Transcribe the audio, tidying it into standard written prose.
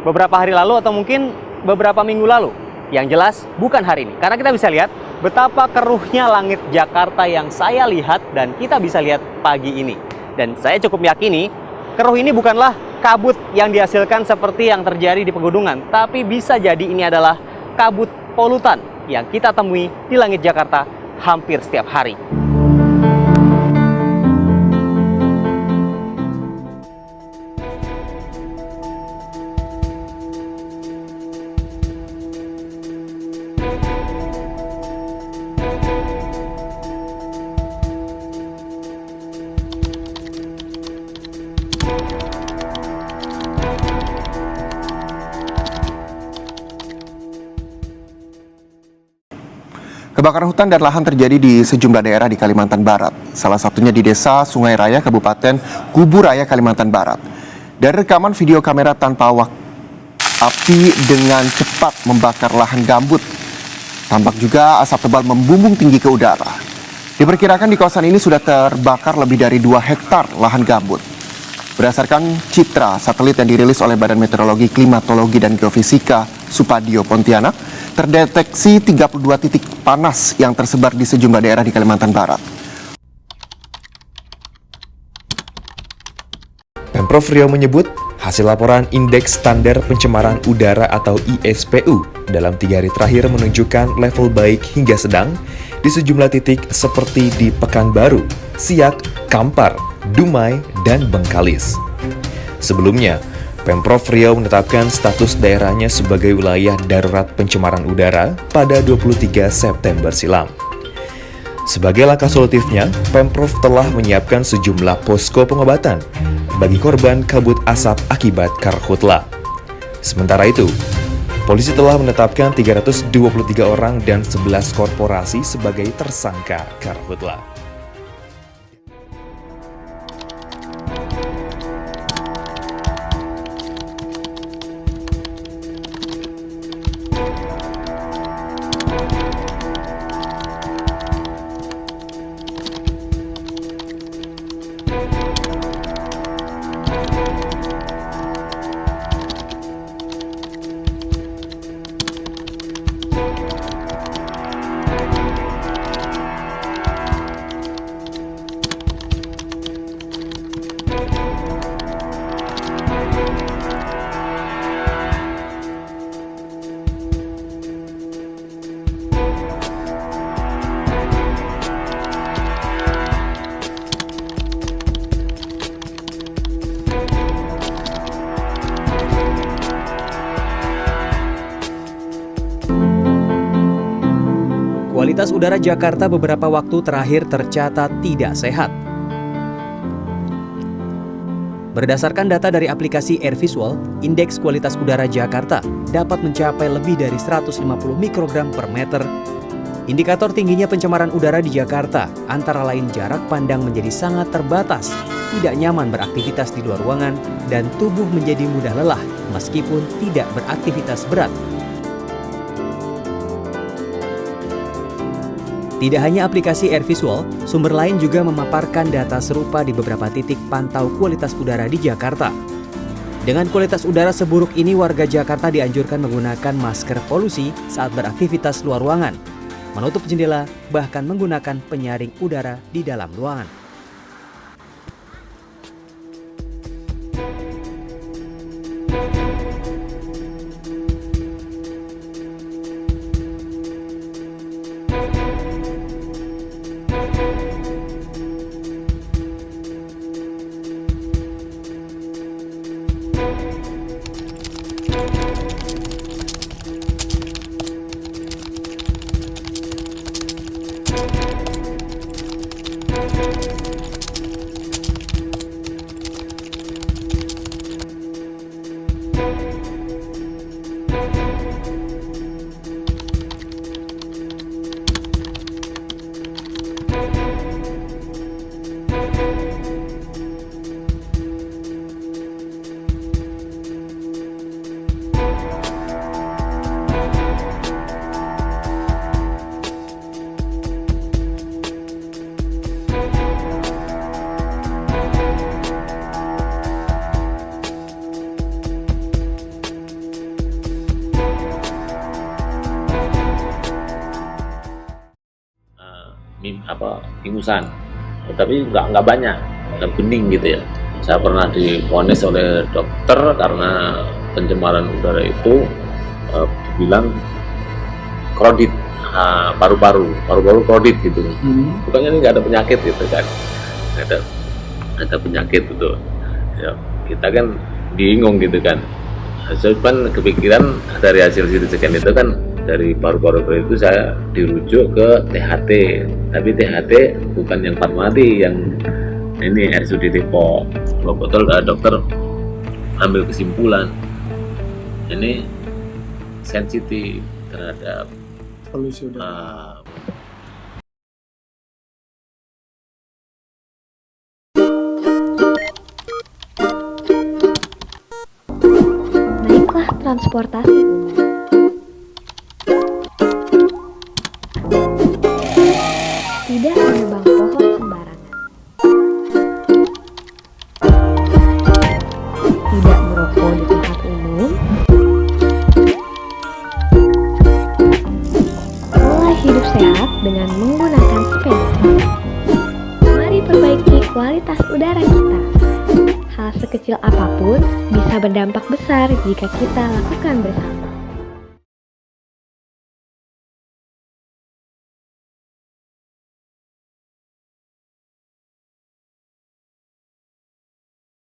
beberapa hari lalu atau mungkin beberapa minggu lalu. Yang jelas bukan hari ini, karena kita bisa lihat betapa keruhnya langit Jakarta yang saya lihat dan kita bisa lihat pagi ini. Dan saya cukup meyakini keruh ini bukanlah kabut yang dihasilkan seperti yang terjadi di pegunungan, tapi bisa jadi ini adalah kabut polutan yang kita temui di langit Jakarta hampir setiap hari. Kebakaran hutan dan lahan terjadi di sejumlah daerah di Kalimantan Barat. Salah satunya di Desa Sungai Raya, Kabupaten Kubu Raya, Kalimantan Barat. Dari rekaman video kamera tanpa awak, api dengan cepat membakar lahan gambut. Tampak juga asap tebal membumbung tinggi ke udara. Diperkirakan di kawasan ini sudah terbakar lebih dari 2 hektar lahan gambut. Berdasarkan citra satelit yang dirilis oleh Badan Meteorologi, Klimatologi, dan Geofisika Supadio Pontianak, terdeteksi 32 titik panas yang tersebar di sejumlah daerah di Kalimantan Barat. Pemprov Riau menyebut hasil laporan Indeks Standar Pencemaran Udara atau ISPU dalam 3 hari terakhir menunjukkan level baik hingga sedang di sejumlah titik seperti di Pekanbaru, Siak, Kampar, Dumai, dan Bengkalis. Sebelumnya, Pemprov Riau menetapkan status daerahnya sebagai wilayah darurat pencemaran udara pada 23 September silam. Sebagai langkah solutifnya, Pemprov telah menyiapkan sejumlah posko pengobatan bagi korban kabut asap akibat karhutla. Sementara itu, polisi telah menetapkan 323 orang dan 11 korporasi sebagai tersangka karhutla. Kualitas udara Jakarta beberapa waktu terakhir tercatat tidak sehat. Berdasarkan data dari aplikasi Air Visual, indeks kualitas udara Jakarta dapat mencapai lebih dari 150 mikrogram per meter. Indikator tingginya pencemaran udara di Jakarta antara lain jarak pandang menjadi sangat terbatas, tidak nyaman beraktivitas di luar ruangan, dan tubuh menjadi mudah lelah meskipun tidak beraktivitas berat. Tidak hanya aplikasi Air Visual, sumber lain juga memaparkan data serupa di beberapa titik pantau kualitas udara di Jakarta. Dengan kualitas udara seburuk ini, warga Jakarta dianjurkan menggunakan masker polusi saat beraktivitas luar ruangan, menutup jendela, bahkan menggunakan penyaring udara di dalam ruangan. ingusan, tapi nggak banyak, nggak bening gitu ya. Saya pernah divonis oleh dokter karena pencemaran udara itu dibilang krodit, paru-paru krodit gitu. Bukannya ini nggak ada penyakit gitu kan, nggak ada penyakit gitu. Ya, kita kan bingung gitu kan. Saya kan kepikiran dari hasil CT scan itu kan, dari paru-paru itu saya dirujuk ke THT, tapi THT bukan yang Fatmawati, yang ini RSUD Depok. Betul dokter ambil kesimpulan ini sensitif terhadap polusi udara. Naiklah transportasi umum. Tidak menebang pohon sembarangan. Tidak merokok di tempat umum. Mulai hidup sehat dengan menggunakan sepeda. Mari perbaiki kualitas udara kita. Hal sekecil apapun bisa berdampak besar jika kita lakukan bersama.